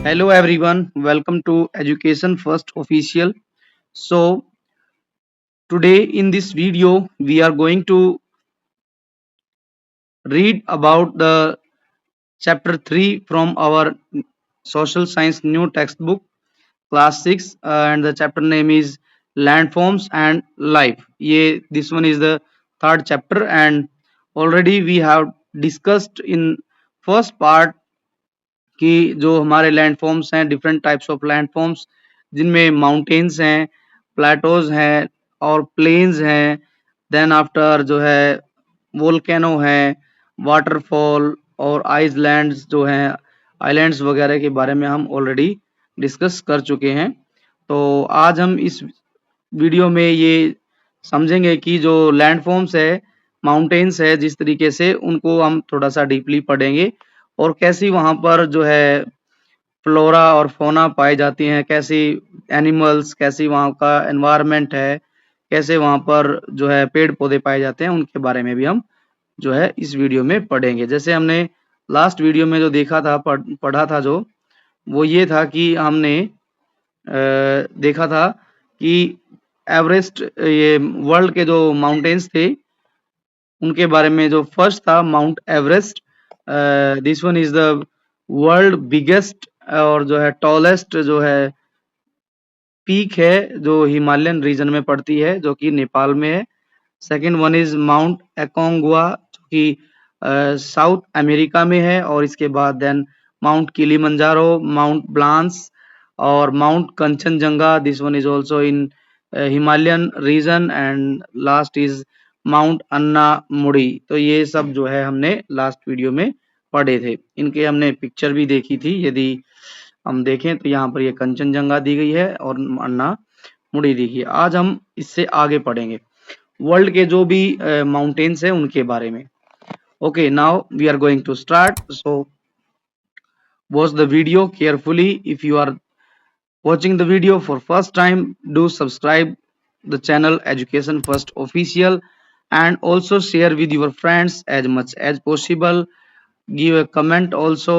Hello everyone, welcome to Education First Official. So today in this video we are going to read about the chapter 3 from our social science new textbook class 6 and the chapter name is landforms and life. This one is the third chapter and already we have discussed in first part कि जो हमारे landforms हैं different types of landforms जिनमें mountains हैं, Plato's हैं और planes हैं। Then after जो है वोल्केनो है, वाटरफॉल और आइसलैंड्स जो हैं, आइलैंड्स वगैरह के बारे में हम ऑलरेडी डिस्कस कर चुके हैं। तो आज हम इस वीडियो में ये समझेंगे कि जो लैंडफॉर्म्स है, माउंटेन्स है, जिस तरीके से उनको हम थोड़ा सा डीपली पढ़ेंगे और कैसी वहाँ पर जो है फ्लोरा और फोना पाई जाती हैं, कैसी एनिमल्स, कैसी वहाँ का एनवायरनमेंट है, कैसे वहाँ पर जो है पेड़ पौधे पाए जाते हैं, उनके बारे में भी हम जो है इस वीडियो में पढ़ेंगे। जैसे हमने लास्ट वीडियो में जो देखा था पढ़ा था जो वो ये था कि हमने देखा था कि एवरेस्ट ये वर्ल्ड के जो माउंटेन्स थे उनके बारे में। जो फर्स्ट था mount Everest, this one is the world biggest और जो है टॉलेस्ट जो है पीक है जो हिमालयन रीजन में पड़ती है, जो कि नेपाल में है। Second one is mount Aconcagua जो कि साउथ अमेरिका में है। और इसके बाद then mount Kilimanjaro, mount Blanc और mount Kangchenjunga, this one is also in Himalayan region. And last is mount Anamudi. तो ये सब जो है हमने लास्ट वीडियो में पढ़े थे। इनके हमने पिक्चर भी देखी थी। यदि हम देखें तो यहाँ पर ये कंचनजंगा दी गई है और अन्ना मुड़ी दी गई है। आज हम इससे आगे पढ़ेंगे वर्ल्ड के जो भी माउंटेन्स हैं उनके बारे में। Okay, now we are going to start. So watch the video carefully. If you are watching the video for first time, do subscribe the channel Education First Official and also share with your friends as much as possible. Give a comment also.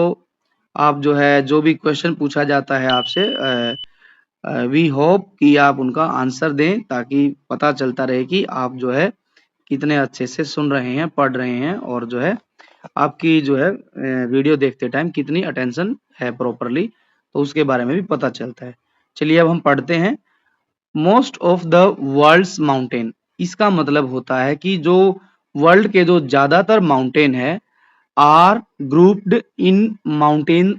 आप जो है जो भी question पूछा जाता है आपसे, we hope कि आप उनका आंसर दें ताकि पता चलता रहे कि आप जो है कितने अच्छे से सुन रहे हैं, पढ़ रहे हैं और जो है आपकी जो है वीडियो देखते टाइम कितनी अटेंशन है प्रॉपरली, तो उसके बारे में भी पता चलता है। चलिए अब हम पढ़ते हैं। Most of the world's mountain, इसका मतलब होता है कि जो वर्ल्ड के जो ज्यादातर माउंटेन है are grouped in mountain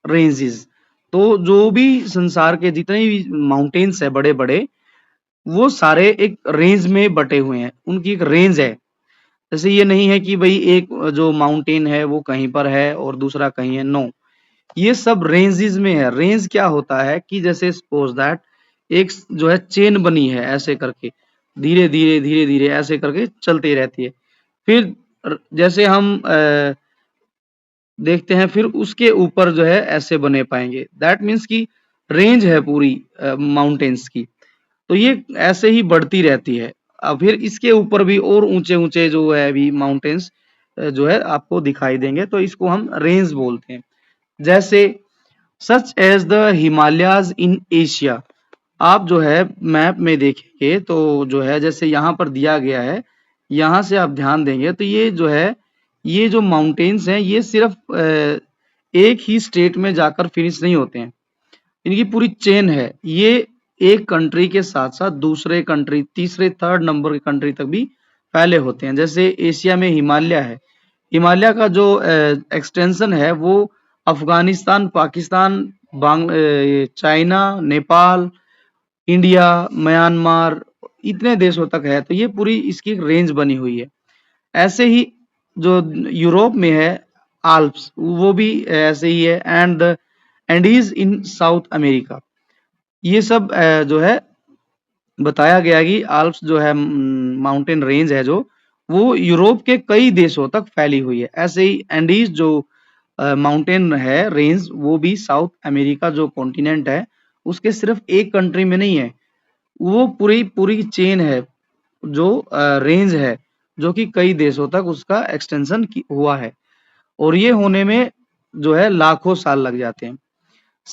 ranges. तो जो भी संसार के जितने भी माउंटेन्स है बड़े बड़े, वो सारे एक रेंज में बटे हुए हैं, उनकी एक रेंज है। जैसे ये नहीं है कि भाई एक जो माउंटेन है वो कहीं पर है और दूसरा कहीं है, नो, ये सब रेंजेस में है। रेंज क्या होता है कि जैसे सपोज दैट एक जो है चेन बनी है, ऐसे करके धीरे धीरे धीरे धीरे ऐसे करके चलती रहती है। फिर जैसे हम देखते हैं फिर उसके ऊपर जो है ऐसे बने पाएंगे। दैट मीन्स कि रेंज है पूरी माउंटेन्स की, तो ये ऐसे ही बढ़ती रहती है। अब फिर इसके ऊपर भी और ऊंचे ऊंचे जो है अभी माउंटेन्स जो है आपको दिखाई देंगे, तो इसको हम रेंज बोलते हैं। जैसे such as the Himalayas in Asia. आप जो है मैप में देखेंगे तो जो है जैसे यहाँ पर दिया गया है, यहाँ से आप ध्यान देंगे तो ये जो है ये जो माउंटेन्स हैं ये सिर्फ एक ही स्टेट में जाकर फिनिश नहीं होते हैं, इनकी पूरी चेन है। ये एक कंट्री के साथ साथ दूसरे कंट्री, तीसरे थर्ड नंबर के कंट्री तक भी फैले होते हैं। जैसे एशिया में हिमालय है, हिमालय का जो एक्सटेंशन है वो Afghanistan, Pakistan, China, Nepal, India, Myanmar, इतने देशों तक है। तो ये पूरी इसकी रेंज बनी हुई है। ऐसे ही जो यूरोप में है आल्प्स, वो भी ऐसे ही है। And Andes in South America, ये सब जो है बताया गया कि आल्प्स जो है माउंटेन रेंज है जो वो यूरोप के कई देशों तक फैली हुई है। ऐसे ही एंडीज जो माउंटेन है रेंज, वो भी साउथ अमेरिका जो कॉन्टिनेंट है उसके सिर्फ एक कंट्री में नहीं है, वो पूरी पूरी चेन है जो रेंज है, जो कि कई देशों तक उसका एक्सटेंशन हुआ है। और ये होने में जो है लाखों साल लग जाते हैं।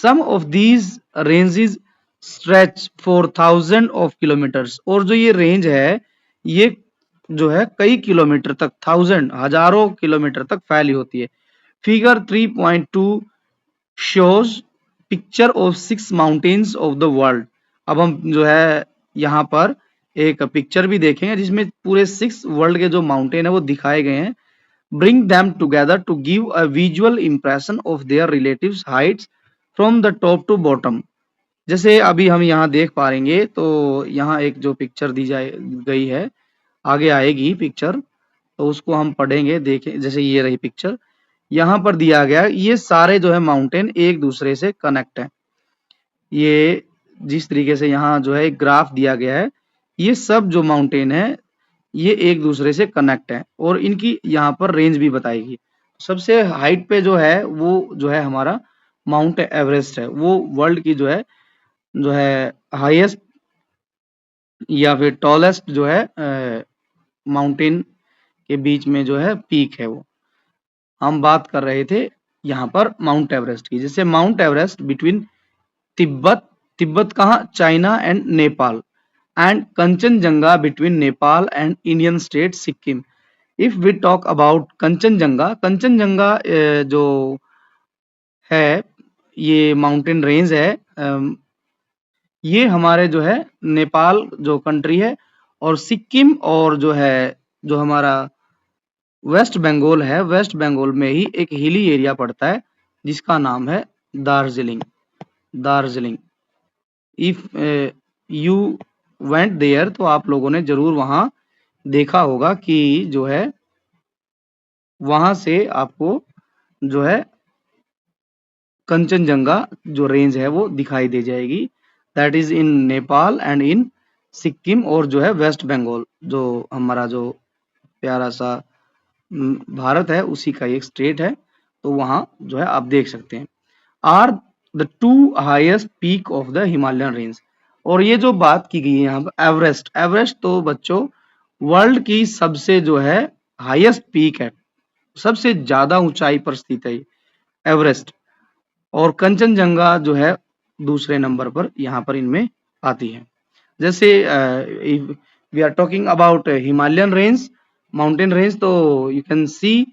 Some of these ranges stretch for thousand of kilometres, और जो ये रेंज है ये जो है कई किलोमीटर तक, थाउजेंड हजारों किलोमीटर तक फैली होती है। Figure 3.2 shows picture of 6 mountains of the world. अब हम जो है यहाँ पर एक पिक्चर भी देखेंगे जिसमें पूरे 6 वर्ल्ड के जो माउंटेन है वो दिखाए गए हैं। Bring them together to give a visual impression of their relatives heights from the top to bottom। जैसे अभी हम यहाँ देख पाएंगे तो यहाँ एक जो पिक्चर दी जाए गई है, आगे आएगी पिक्चर तो उसको हम पढ़ेंगे, देखें। जैसे ये रही पिक्चर, यहाँ पर दिया गया ये सारे जो है माउंटेन एक दूसरे से कनेक्ट है। ये जिस तरीके से यहाँ जो है एक ग्राफ दिया गया है, ये सब जो माउंटेन है ये एक दूसरे से कनेक्ट है और इनकी यहाँ पर रेंज भी बताएगी। सबसे हाइट पे जो है वो जो है हमारा माउंट एवरेस्ट है, वो वर्ल्ड की जो है हाईएस्ट या फिर टॉलेस्ट जो है माउंटेन के बीच में जो है पीक है। वो हम बात कर रहे थे यहाँ पर माउंट एवरेस्ट की। जैसे mount Everest between Tibet, Tibet कहाँ, China and Nepal, and Kangchenjunga between Nepal and Indian state Sikkim. If we talk about Kangchenjunga, Kangchenjunga जो है ये माउंटेन रेंज है, ये हमारे जो है नेपाल जो कंट्री है, और सिक्किम और जो है जो हमारा वेस्ट बंगाल है, वेस्ट बंगाल में ही एक हिली एरिया पड़ता है जिसका नाम है Darjeeling. Darjeeling, if you went there तो आप लोगों ने जरूर वहां देखा होगा कि जो है वहां से आपको जो है कंचनजंगा जो रेंज है वो दिखाई दे जाएगी। That is in Nepal and in Sikkim, और जो है वेस्ट बंगाल जो हमारा जो प्यारा सा भारत है उसी का एक स्टेट है, तो वहां जो है आप देख सकते हैं। Are the two highest peak of the Himalayan range. और ये जो बात की गई है यहाँ पर एवरेस्ट, एवरेस्ट तो बच्चों वर्ल्ड की सबसे जो है हाईएस्ट पीक है, सबसे ज्यादा ऊंचाई पर स्थित है एवरेस्ट, और कंचनजंगा जो है दूसरे नंबर पर यहाँ पर इनमें आती है। जैसे we are talking about Himalayan range, mountain range, तो यू कैन सी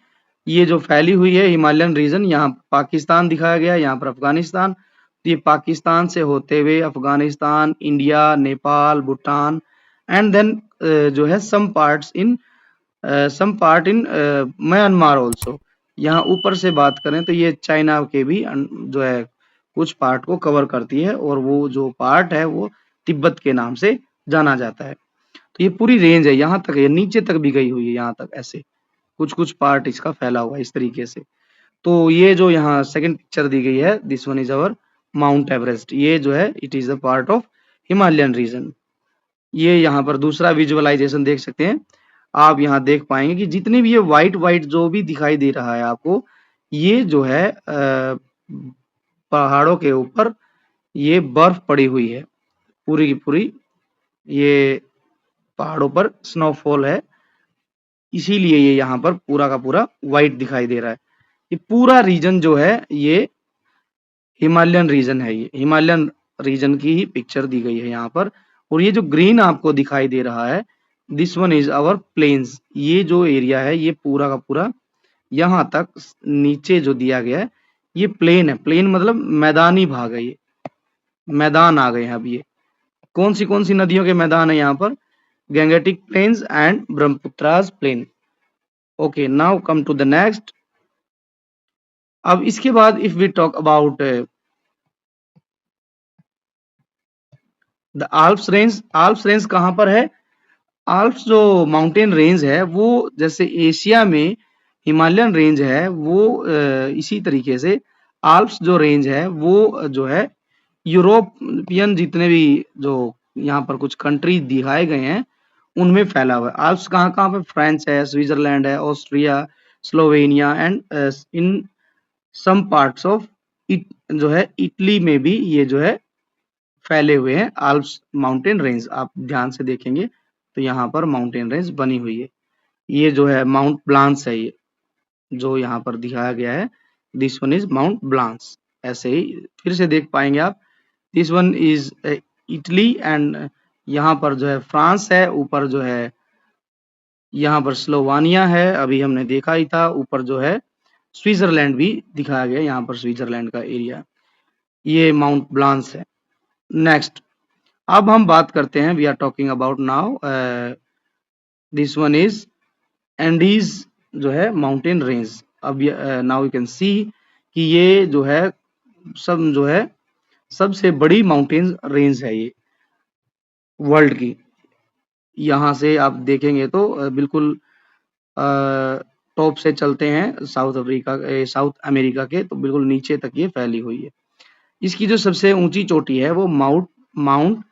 ये जो फैली हुई है हिमालयन रीजन, यहाँ पाकिस्तान दिखाया गया है, यहाँ पर अफगानिस्तान, तो ये पाकिस्तान से होते हुए Afghanistan, India, Nepal, Bhutan, and then जो है some part in Myanmar also. यहाँ ऊपर से बात करें तो ये चाइना के भी जो है कुछ पार्ट को कवर करती है, और वो जो पार्ट है वो तिब्बत के नाम से जाना जाता है। तो ये पूरी रेंज है, यहाँ तक है, नीचे तक भी गई हुई है, यहाँ तक ऐसे कुछ कुछ पार्ट इसका फैला हुआ है इस तरीके से। तो ये जो यहाँ सेकंड पिक्चर दी गई है, this one is our Mount Everest, ये जो है it is a part of Himalayan region. ये यहाँ पर दूसरा विजुअलाइजेशन देख सकते हैं आप, यहाँ देख पाएंगे कि जितने भी ये व्हाइट व्हाइट जो भी दिखाई दे रहा है आपको, ये जो है पहाड़ों के ऊपर ये बर्फ पड़ी हुई है पूरी की पूरी, ये पहाड़ों पर स्नोफॉल है, इसीलिए ये यहाँ पर पूरा का पूरा व्हाइट दिखाई दे रहा है। ये पूरा रीजन जो है ये हिमालयन रीजन है, ये हिमालयन रीजन की ही पिक्चर दी गई है यहाँ पर। और ये जो ग्रीन आपको दिखाई दे रहा है, this one is our plains. ये जो एरिया है ये पूरा का पूरा यहाँ तक नीचे जो दिया गया है ये प्लेन है। प्लेन मतलब मैदानी भाग है, ये मैदान आ गए हैं। अब ये कौन सी नदियों के मैदान है यहाँ पर, Gangetic plains and Brahmaputra's plain. Okay, now come to the next. अब इसके बाद if we talk about the Alps range. Alps range कहाँ पर है, आल्प्स जो माउंटेन रेंज है वो जैसे एशिया में हिमालयन रेंज है, वो इसी तरीके से आल्प्स जो रेंज है वो जो है यूरोपियन जितने भी जो यहाँ पर कुछ कंट्री दिखाए गए हैं उनमें फैला हुआ है। आल्प्स कहाँ कहाँ पे, फ्रांस है, स्विट्जरलैंड है, Austria, Slovenia, and in some parts of जो है इटली में भी ये जो है फैले हुए हैं आल्प्स माउंटेन रेंज। आप ध्यान से देखेंगे तो यहाँ पर माउंटेन रेंज बनी हुई है। ये जो है माउंट ब्लांस है, ये जो यहाँ पर दिखाया गया है, दिस वन इज माउंट ब्लांस ऐसे ही फिर से देख पाएंगे आप। This one is Italy and यहाँ पर जो है फ्रांस है, ऊपर जो है यहाँ पर स्लोवानिया है, अभी हमने देखा ही था। ऊपर जो है स्विट्जरलैंड भी दिखाया गया, यहाँ पर स्विट्जरलैंड का एरिया, ये माउंट ब्लांस है। नेक्स्ट, अब हम बात करते हैं, we are talking about now, this one is Andes जो है माउंटेन रेंज। अब नाउ यू कैन सी कि ये जो है सब जो है सबसे बड़ी माउंटेन रेंज है ये वर्ल्ड की। यहाँ से आप देखेंगे तो बिल्कुल टॉप से चलते हैं साउथ अमेरिका के, तो बिल्कुल नीचे तक ये फैली हुई है। इसकी जो सबसे ऊंची चोटी है वो माउंट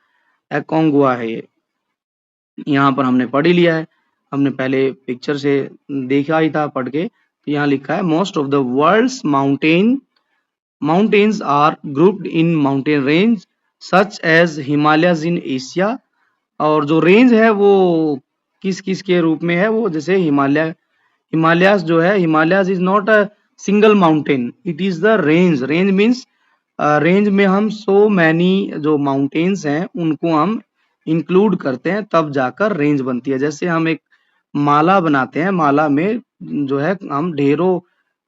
एकोंगुआ है। ये यहाँ पर हमने पढ़ ही लिया है, हमने पहले पिक्चर से देखा ही था पढ़ के। तो यहाँ लिखा है most of the world's mountains are grouped in mountain range such as Himalayas in Asia. और जो रेंज है वो किस किस के रूप में है, वो जैसे हिमालयाज जो है, Himalayas is not a single mountain, it is the range. Range means range में हम सो मैनी जो माउंटेन्स हैं उनको हम इंक्लूड करते हैं, तब जाकर रेंज बनती है। जैसे हम एक माला बनाते हैं, माला में जो है हम ढेरों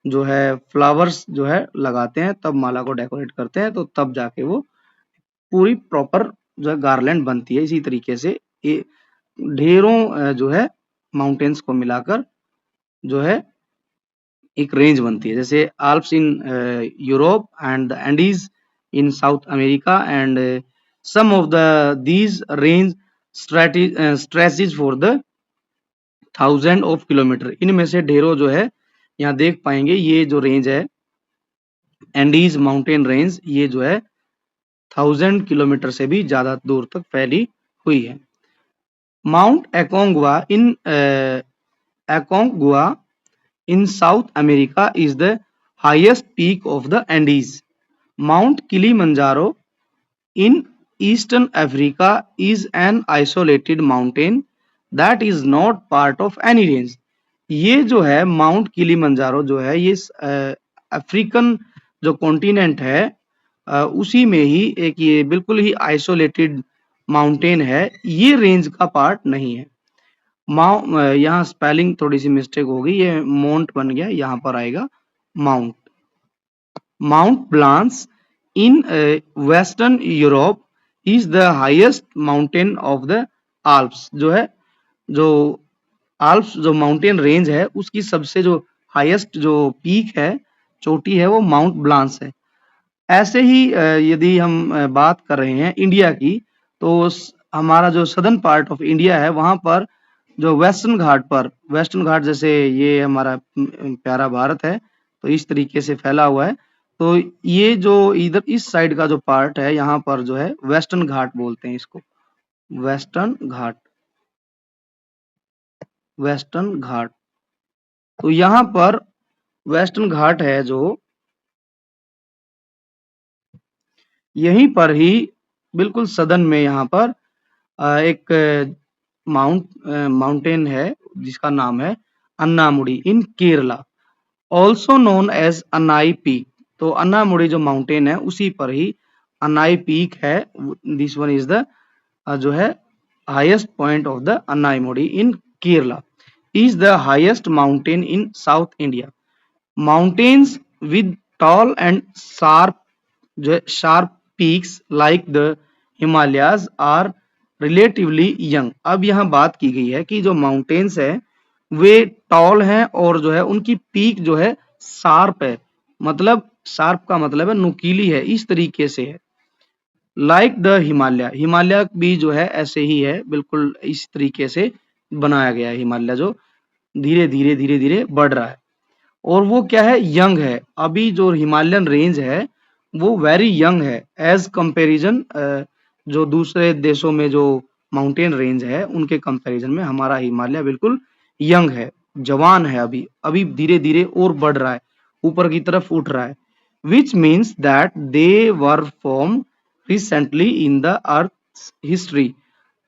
जो है फ्लावर्स जो है लगाते हैं, तब माला को डेकोरेट करते हैं, तो तब जाके वो पूरी प्रॉपर जो है गार्लैंड बनती है। इसी तरीके से ये ढेरों जो है माउंटेन्स को मिलाकर जो है एक रेंज बनती है। जैसे Alps in Europe and the Andes in South America and some of the these range stretches for the thousand of kilometer. इनमें से ढेरों जो है यहाँ देख पाएंगे, ये जो रेंज है एंडीज माउंटेन रेंज, ये जो है 1000 किलोमीटर से भी ज्यादा दूर तक फैली हुई है। Mount Aconcagua in South America is the highest peak of the Andes. Mount Kilimanjaro in Eastern Africa is an isolated mountain that is not part of any range. ये जो है माउंट किलीमंजारो जो है ये अफ्रीकन जो continent है उसी में ही एक ये बिल्कुल ही आइसोलेटेड माउंटेन है, ये रेंज का पार्ट नहीं है। यहाँ स्पेलिंग थोड़ी सी मिस्टेक हो गई, ये माउंट बन गया, यहाँ पर आएगा mount. Mount Blanc in western Europe is the highest mountain of the Alps. जो है जो आल्प्स जो माउंटेन रेंज है उसकी सबसे जो हाईएस्ट जो पीक है, चोटी है, वो माउंट ब्लांस है। ऐसे ही यदि हम बात कर रहे हैं इंडिया की, तो हमारा जो सदर्न पार्ट ऑफ इंडिया है वहां पर जो वेस्टर्न घाट जैसे ये हमारा प्यारा भारत है, तो इस तरीके से फैला हुआ है। तो ये जो इधर इस साइड का जो पार्ट है, यहाँ पर जो है वेस्टर्न घाट बोलते हैं इसको, वेस्टर्न घाट, वेस्टर्न घाट। तो यहाँ पर वेस्टर्न घाट है जो यहीं पर ही बिल्कुल सदन में यहाँ पर एक माउंटेन है जिसका नाम है Anamudi in Kerala, also known as Annai peak. तो अन्नामुडी जो माउंटेन है उसी पर ही अन्नाई पीक है। दिस वन इज द जो है highest point of the Anamudi in Kerala, is the highest mountain in south India. Mountains with tall and sharp peaks like the Himalayas are relatively young. अब यहाँ बात की गई है कि जो माउंटेन्स है वे टॉल हैं और जो है उनकी पीक जो है शार्प है, मतलब शार्प का मतलब है नुकीली है, इस तरीके से है। लाइक द हिमालय भी जो है ऐसे ही है, बिल्कुल इस तरीके से बनाया गया है हिमालय, जो धीरे धीरे बढ़ रहा है। और वो क्या है, यंग है। अभी जो हिमालयन रेंज है वो वेरी यंग है एज कंपैरिजन जो दूसरे देशों में जो माउंटेन रेंज है उनके कंपैरिजन में हमारा हिमालय बिल्कुल यंग है, जवान है, अभी अभी धीरे धीरे और बढ़ रहा है, ऊपर की तरफ उठ रहा है। Which means that they were form recently in the earth history.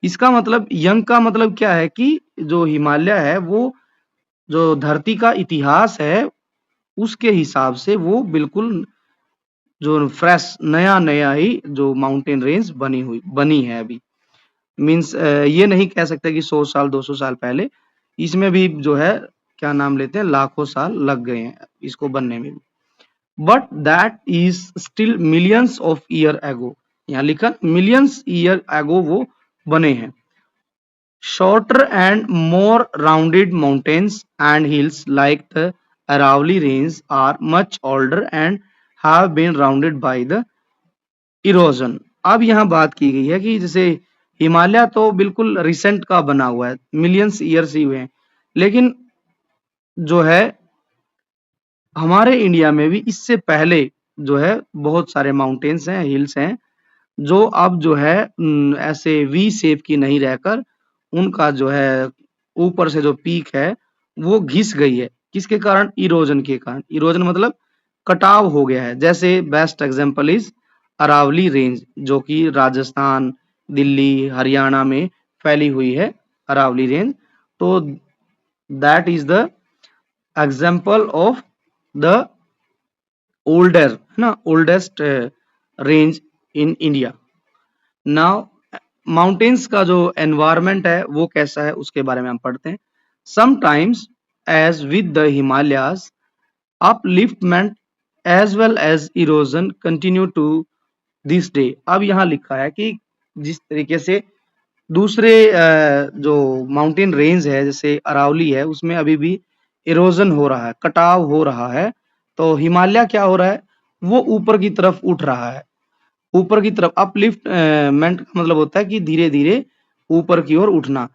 इसका मतलब यंग का मतलब क्या है कि जो हिमालय है वो जो धरती का इतिहास है उसके हिसाब से वो बिल्कुल जो फ्रेश नया नया ही जो माउंटेन रेंज बनी है अभी। मीन्स ये नहीं कह सकते कि 100 साल 200 साल पहले, इसमें भी जो है क्या नाम लेते हैं लाखों साल लग गए हैं इसको बनने में भी। But that is still millions of year ago, यहाँ लिखा मिलियंस ईयर एगो वो बने हैं। Shorter and more rounded mountains and hills like the Aravalli Range are much older and have been rounded by the erosion। अब यहाँ बात की गई है कि जैसे हिमालय तो बिल्कुल रिसेंट का बना हुआ है, मिलियंस ईयर्स ही हुए हैं, लेकिन जो है हमारे इंडिया में भी इससे पहले जो है बहुत सारे माउंटेन्स हैं, हिल्स हैं, जो अब जो है ऐसे वी शेप की नहीं रहकर उनका जो है ऊपर से जो पीक है वो घिस गई है। किसके कारण? इरोजन के कारण। इरोजन मतलब कटाव हो गया है। जैसे best example is Aravalli range, जो कि राजस्थान, दिल्ली, हरियाणा में फैली हुई है अरावली रेंज। तो that is the example of the older है ना, oldest range in India. Now mountains का जो एनवायरनमेंट है वो कैसा है उसके बारे में हम पढ़ते हैं। Sometimes as with the Himalayas upliftment as well as erosion continue to this day. अब यहाँ लिखा है कि जिस तरीके से दूसरे जो माउंटेन रेंज है जैसे अरावली है उसमें अभी भी इरोजन हो रहा है, कटाव हो रहा है, तो हिमालय क्या हो रहा है वो ऊपर की तरफ उठ रहा है। ऊपर की तरफ अपलिफ्टमेंट का मतलब होता है कि धीरे धीरे ऊपर की ओर उठना।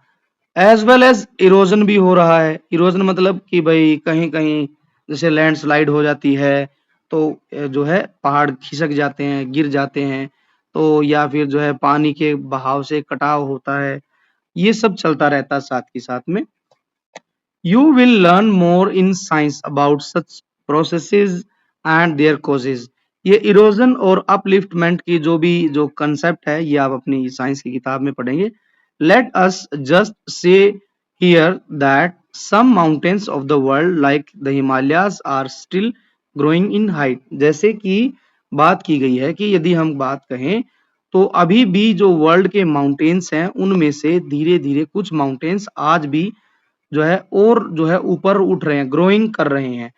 एज वेल एज इरोजन भी हो रहा है। इरोजन मतलब कि भाई कहीं कहीं जैसे लैंडस्लाइड हो जाती है तो जो है पहाड़ खिसक जाते हैं, गिर जाते हैं, तो या फिर जो है पानी के बहाव से कटाव होता है, ये सब चलता रहता है साथ के साथ में। You will learn more in science about such processes and their causes। ये इरोजन और अपलिफ्टमेंट की जो कंसेप्ट है ये आप अपनी साइंस की किताब में पढ़ेंगे। Let us just say here that some mountains of the world like the Himalayas are still growing in height। जैसे कि बात की गई है कि यदि हम बात कहें तो अभी भी जो वर्ल्ड के माउंटेन्स हैं उनमें से धीरे धीरे कुछ माउंटेन्स आज भी जो है और जो है ऊपर उठ रहे हैं, ग्रोइंग कर रहे हैं।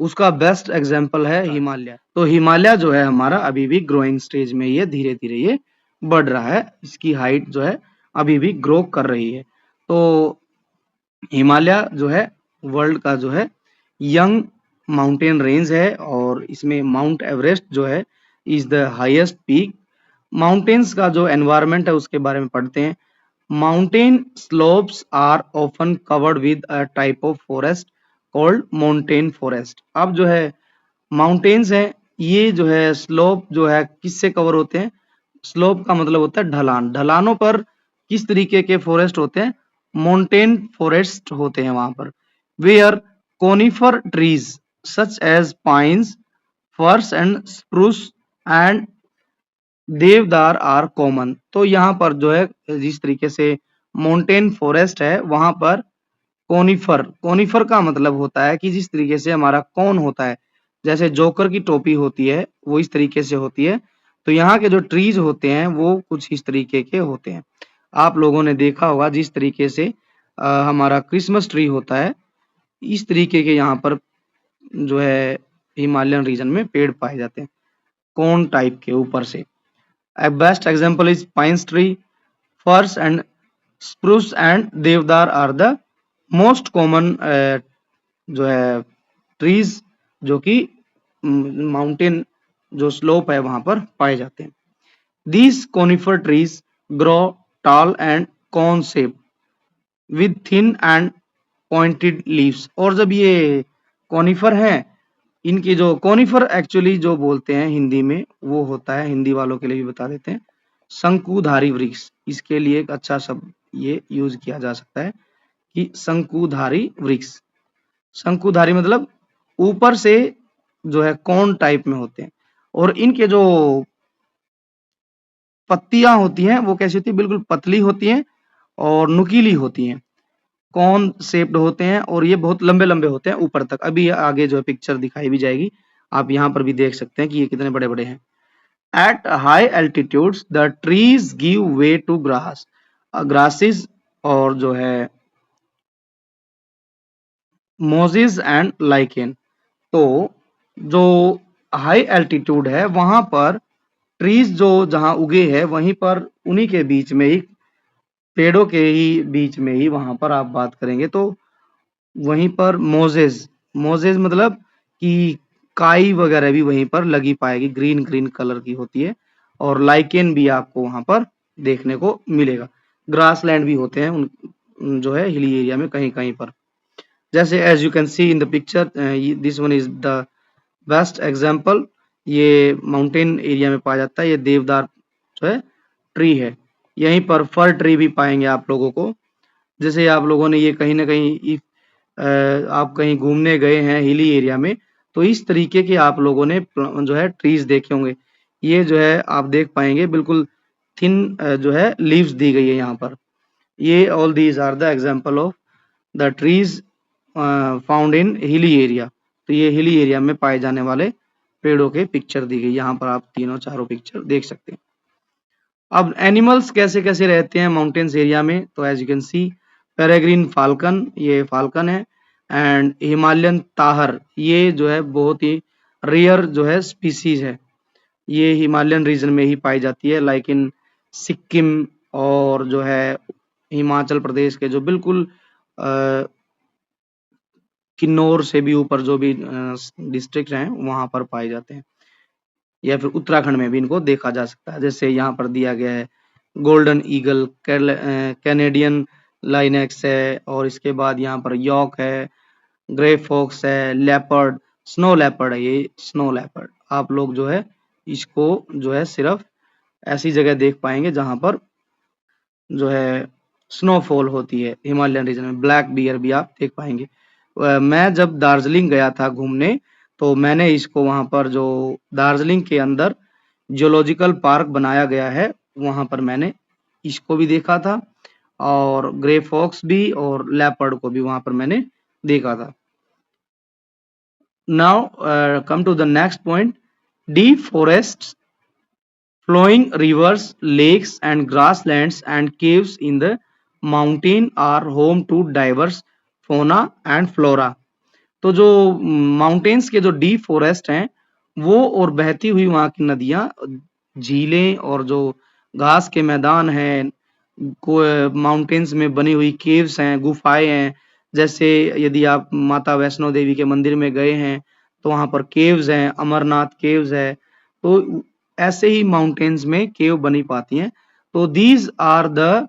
उसका बेस्ट एग्जांपल है हिमालय। तो हिमालय जो है हमारा अभी भी ग्रोइंग स्टेज में, ये धीरे धीरे ये बढ़ रहा है, इसकी हाइट जो है अभी भी ग्रो कर रही है। तो हिमालय जो है वर्ल्ड का जो है यंग माउंटेन रेंज है और इसमें माउंट एवरेस्ट जो है is the highest peak. Mountains का जो एनवायरनमेंट है उसके बारे में पढ़ते हैं। Mountain slopes are often covered with a type of forest called montane forest। अब जो है माउंटेन्स हैं ये जो है स्लोप जो है किससे कवर होते हैं? स्लोप का मतलब होता है ढलान। ढलानों पर किस तरीके के फॉरेस्ट होते हैं? मोन्टेन फॉरेस्ट होते हैं वहां पर। Where conifer trees such as pines, firs and spruce and deodar are common. तो यहाँ पर जो है जिस तरीके से माउंटेन फॉरेस्ट है वहां पर कोनिफर, कोनिफर का मतलब होता है कि जिस तरीके से हमारा कौन होता है, जैसे जोकर की टोपी होती है वो इस तरीके से होती है, तो यहाँ के जो ट्रीज होते हैं वो कुछ इस तरीके के होते हैं। आप लोगों ने देखा होगा जिस तरीके से हमारा क्रिसमस ट्री होता है, इस तरीके के यहाँ पर जो है हिमालयन रीजन में पेड़ पाए जाते हैं कोन टाइप के ऊपर से। A best example is pine tree, firs and spruce and देवदार are the most common जो है ट्रीज जो कि माउंटेन जो स्लोप है वहां पर पाए जाते हैं। These conifer trees grow tall and cone shaped with thin and pointed leaves। और जब ये कॉनिफर हैं, इनकी जो कॉनिफर एक्चुअली जो बोलते हैं हिंदी में वो होता है, हिंदी वालों के लिए भी बता देते हैं, शंकुधारी वृक्ष। इसके लिए एक अच्छा शब्द ये यूज किया जा सकता है कि शंकुधारी वृक्ष। शंकुधारी मतलब ऊपर से जो है कौन टाइप में होते हैं, और इनके जो पत्तियां होती हैं वो कैसी होती है? बिल्कुल पतली होती हैं और नुकीली होती हैं, कौन शेप्ड होते हैं और ये बहुत लंबे लंबे होते हैं ऊपर तक। अभी आगे जो है पिक्चर दिखाई भी जाएगी, आप यहाँ पर भी देख सकते हैं कि ये कितने बड़े बड़े हैं। At high altitudes the trees give way to grass, grasses और जो है मोजेस एंड लाइकेन। तो जो हाई एल्टीट्यूड है वहां पर ट्रीज जो जहां उगे हैं वहीं पर उन्हीं के बीच में ही, पेड़ों के ही बीच में ही वहां पर आप बात करेंगे तो वहीं पर मोजेस, मोजेस मतलब कि काई वगैरह भी वहीं पर लगी पाएगी, ग्रीन ग्रीन कलर की होती है। और लाइकेन भी आपको वहां पर देखने को मिलेगा। ग्रास लैंड भी होते हैं जो है हिली एरिया में कहीं कहीं पर। जैसे as you can see in the picture, this one is the best example. ये माउंटेन एरिया में पाया जाता है। ये देवदार जो है ट्री है। यहीं पर फर ट्री भी पाएंगे आप लोगों को। जैसे आप लोगों ने ये कहीं ना कहीं आप कहीं घूमने गए हैं हिली एरिया में तो इस तरीके के आप लोगों ने जो है ट्रीज देखे होंगे। ये जो है आप देख पाएंगे बिल्कुल थिन जो है लीव्स दी गई है यहाँ पर। ये all these are the example of the trees found in hilly area. तो ये हिली एरिया में पाए जाने वाले पेड़ों के पिक्चर दी गई। यहाँ पर आप तीनों चारों पिक्चर देख सकते हैं। अब एनिमल्स कैसे कैसे रहते हैं माउंटेन्स एरिया में, तो as you can see peregrine falcon, ये फाल्कन है। एंड हिमालयन ताहर, ये जो है बहुत ही रेयर जो है स्पीसीज है। ये हिमालयन रीजन में ही पाई जाती है, लाइक इन सिक्किम और जो है हिमाचल प्रदेश के जो बिल्कुल किन्नौर से भी ऊपर जो भी डिस्ट्रिक्ट हैं वहां पर पाए जाते हैं। या फिर उत्तराखंड में भी इनको देखा जा सकता है। जैसे यहाँ पर दिया गया है गोल्डन ईगल, कैनेडियन लाइनेक्स है, और इसके बाद यहाँ पर यॉक है, ग्रे फॉक्स है, लेपर्ड, स्नो लेपर्ड है। ये स्नो लेपर्ड आप लोग जो है इसको जो है सिर्फ ऐसी जगह देख पाएंगे जहां पर जो है स्नोफॉल होती है। हिमालयन रीजन में ब्लैक बियर भी आप देख पाएंगे। मैं जब दार्जिलिंग गया था घूमने तो मैंने इसको वहां पर जो दार्जिलिंग के अंदर जियोलॉजिकल पार्क बनाया गया है वहां पर मैंने इसको भी देखा था, और ग्रे फॉक्स भी और लेपर्ड को भी वहां पर मैंने देखा था। Now come to the next point. Deep forests, flowing rivers, lakes and grasslands and caves in the mountain are home to diverse fauna and flora। तो जो माउंटेन्स के जो डीप फॉरेस्ट हैं वो और बहती हुई वहां की नदियां, झीलें और जो घास के मैदान हैं, माउंटेन्स में बनी हुई केव्स हैं, गुफाएं हैं। जैसे यदि आप माता वैष्णो देवी के मंदिर में गए हैं तो वहां पर केव्स हैं, अमरनाथ केव्स है। तो ऐसे ही माउंटेन्स में केव बनी पाती हैं। तो these are the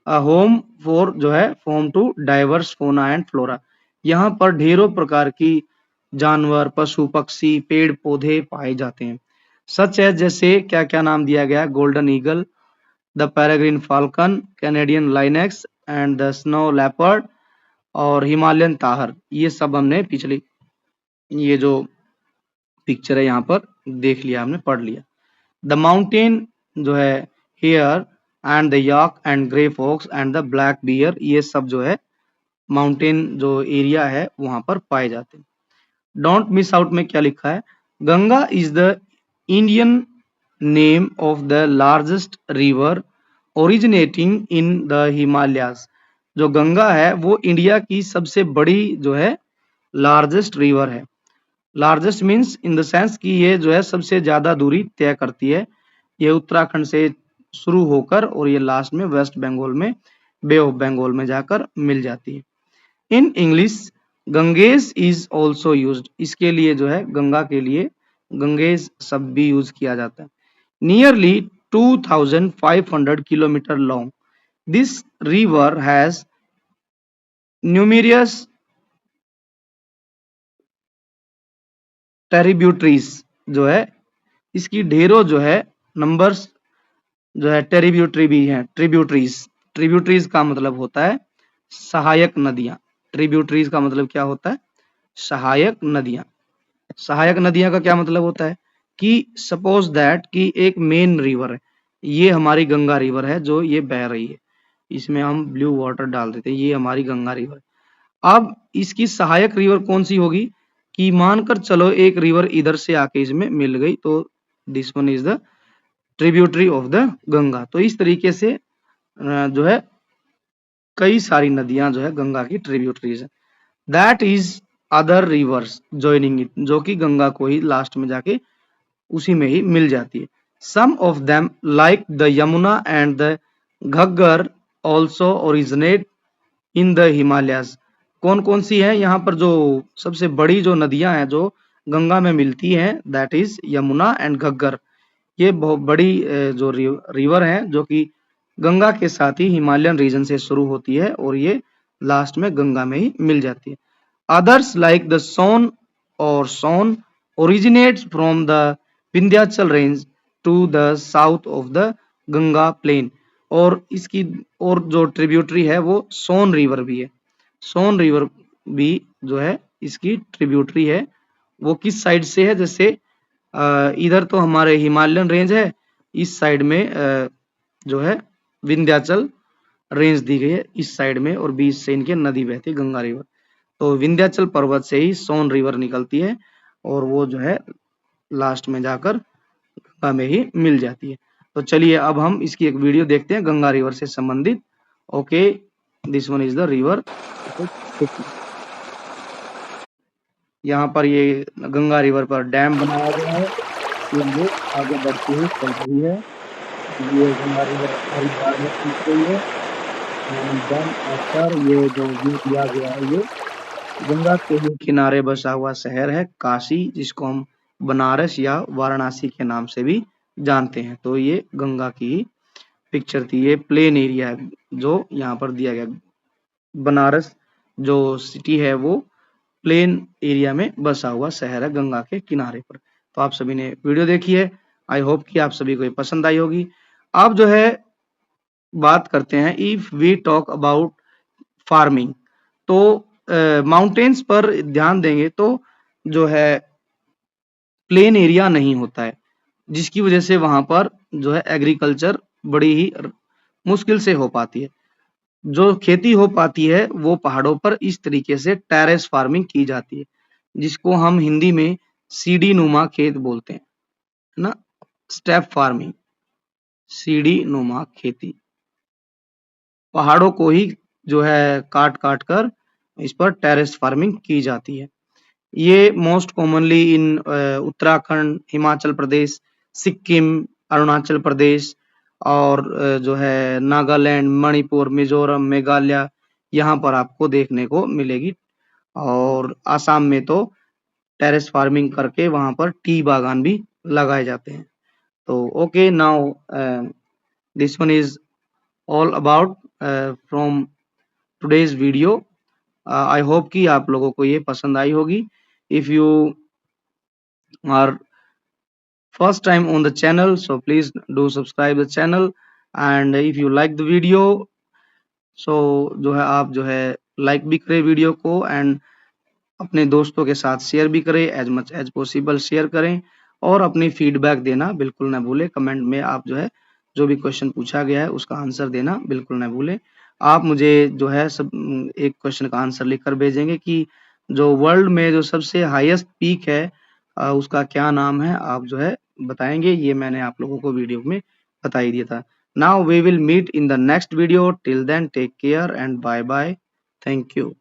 home for जो है home to diverse fauna and flora. यहाँ पर ढेरों प्रकार की जानवर, पशु पक्षी, पेड़ पौधे पाए जाते हैं। सच है जैसे क्या क्या नाम दिया गया, golden eagle, the peregrine falcon, Canadian Linux and the snow leopard और हिमालयन ताहर। ये सब हमने पिछली ये जो पिक्चर है यहाँ पर देख लिया, हमने पढ़ लिया। द माउंटेन जो है hare and the yak and grey fox and the black bear, ये सब जो है माउंटेन जो एरिया है वहां पर पाए जाते हैं। डोंट मिस आउट में क्या लिखा है, Ganga is the Indian name of the largest river originating in the Himalayas. जो गंगा है वो इंडिया की सबसे बड़ी जो है लार्जेस्ट रिवर है। Largest means in the sense कि ये जो है सबसे ज्यादा दूरी तय करती है। ये उत्तराखंड से शुरू होकर और ये लास्ट में वेस्ट बंगाल में बे ऑफ बंगाल में जाकर मिल जाती है। In English Ganges is also used, इसके लिए जो है गंगा के लिए गंगेज शब्द भी यूज किया जाता है। Nearly 2500 kilometre long, this river has numerous tributaries, जो है इसकी ढेरों जो है नंबर्स जो है ट्रिब्यूटरी भी है। ट्रिब्यूटरीज, ट्रिब्यूटरीज का मतलब होता है सहायक नदियां। ट्रिब्यूटरीज का मतलब क्या होता है, सहायक नदियां। सहायक नदियां का क्या मतलब होता है कि सपोज दैट कि एक मेन रिवर है, ये हमारी गंगा रिवर है जो ये बह रही है, इसमें हम ब्लू वाटर डाल देते हैं, ये हमारी गंगा रिवर। अब इसकी सहायक रिवर कौन सी होगी, कि मानकर चलो एक रिवर इधर से आके इसमें मिल गई, तो this one is the tributary of the Ganga. तो इस तरीके से जो है कई सारी नदियां जो है गंगा की ट्रिब्यूटरीज है। That is other rivers joining it, जो कि गंगा को ही लास्ट में जाके उसी में ही मिल जाती है। Some of them like the Yamuna and the Ghaggar also originate in the Himalayas. कौन कौन सी है यहाँ पर? जो सबसे बड़ी जो नदियां हैं जो गंगा में मिलती हैं, that is Yamuna and Ghaggar. ये बहुत बड़ी जो रिवर है जो कि गंगा के साथ ही हिमालयन रीजन से शुरू होती है और ये लास्ट में गंगा में ही मिल जाती है। Others like the Son originates from the Vindhyachal range to the south of the Ganga plain। और इसकी और जो ट्रिब्यूटरी है वो सोन रिवर भी है। सोन रिवर भी जो है इसकी ट्रिब्यूटरी है। वो किस साइड से है? जैसे इधर तो हमारे हिमालयन रेंज है, इस साइड में जो है विंध्याचल रेंज दी गई है इस साइड में, और बीच से इनके नदी बहती है गंगा रिवर। तो विंध्याचल पर्वत से ही सोन रिवर निकलती है और वो जो है लास्ट में जाकर गंगा में ही मिल जाती है। तो चलिए अब हम इसकी एक वीडियो देखते हैं गंगा रिवर से संबंधित। Okay, this one is the river. यहाँ पर ये गंगा रिवर पर डैम बनाया गया है, ये आगे बढ़ती हुई चल रही है। ये गंगा रिवर हरिद्वार में पहुंच रही है। देन आफ्टर ये जो व्यू दिया गया है, ये गंगा के ही किनारे बसा हुआ शहर है काशी, जिसको हम बनारस या वाराणसी के नाम से भी जानते हैं। तो ये गंगा की ही पिक्चर थी। ये प्लेन एरिया है जो यहाँ पर दिया गया। बनारस जो सिटी है वो प्लेन एरिया में बसा हुआ शहर है गंगा के किनारे पर। तो आप सभी ने वीडियो देखी है, आई होप कि आप सभी को ये पसंद आई होगी। अब जो है बात करते हैं, if we talk about farming, तो माउंटेन्स पर ध्यान देंगे तो जो है प्लेन एरिया नहीं होता है, जिसकी वजह से वहां पर जो है एग्रीकल्चर बड़ी ही मुश्किल से हो पाती है। जो खेती हो पाती है वो पहाड़ों पर इस तरीके से टेरेस फार्मिंग की जाती है, जिसको हम हिंदी में सीढ़ी नुमा खेत बोलते हैं, है ना। स्टेप फार्मिंग, सीढ़ी नुमा खेती, पहाड़ों को ही जो है काट काट कर इस पर टेरेस फार्मिंग की जाती है। ये most commonly in Uttarakhand, Himachal Pradesh, Sikkim, Arunachal Pradesh और जो है नागालैंड, मणिपुर, मिजोरम, मेघालय, यहाँ पर आपको देखने को मिलेगी। और आसाम में तो टेरेस फार्मिंग करके वहां पर टी बागान भी लगाए जाते हैं। तो okay, now this one is all about from today's video. I hope कि आप लोगों को ये पसंद आई होगी। If you are first time on the channel, so please do subscribe the channel, and if you like the video, so जो है आप जो है लाइक भी करें वीडियो को, एंड अपने दोस्तों के साथ शेयर भी करें, as much as possible share करें, और अपनी फीडबैक देना बिल्कुल ना भूलें। कमेंट में आप जो है जो भी क्वेश्चन पूछा गया है उसका आंसर देना बिल्कुल ना भूलें। आप मुझे जो है सब एक क्वेश्चन का आंसर लिखकर भेजेंगे कि जो वर्ल्ड में जो सबसे हाईएस्ट पीक है उसका क्या नाम है, आप जो है बताएंगे। ये मैंने आप लोगों को वीडियो में बता ही दिया था। Now we will meet in the next video, till then take care and bye bye, thank you.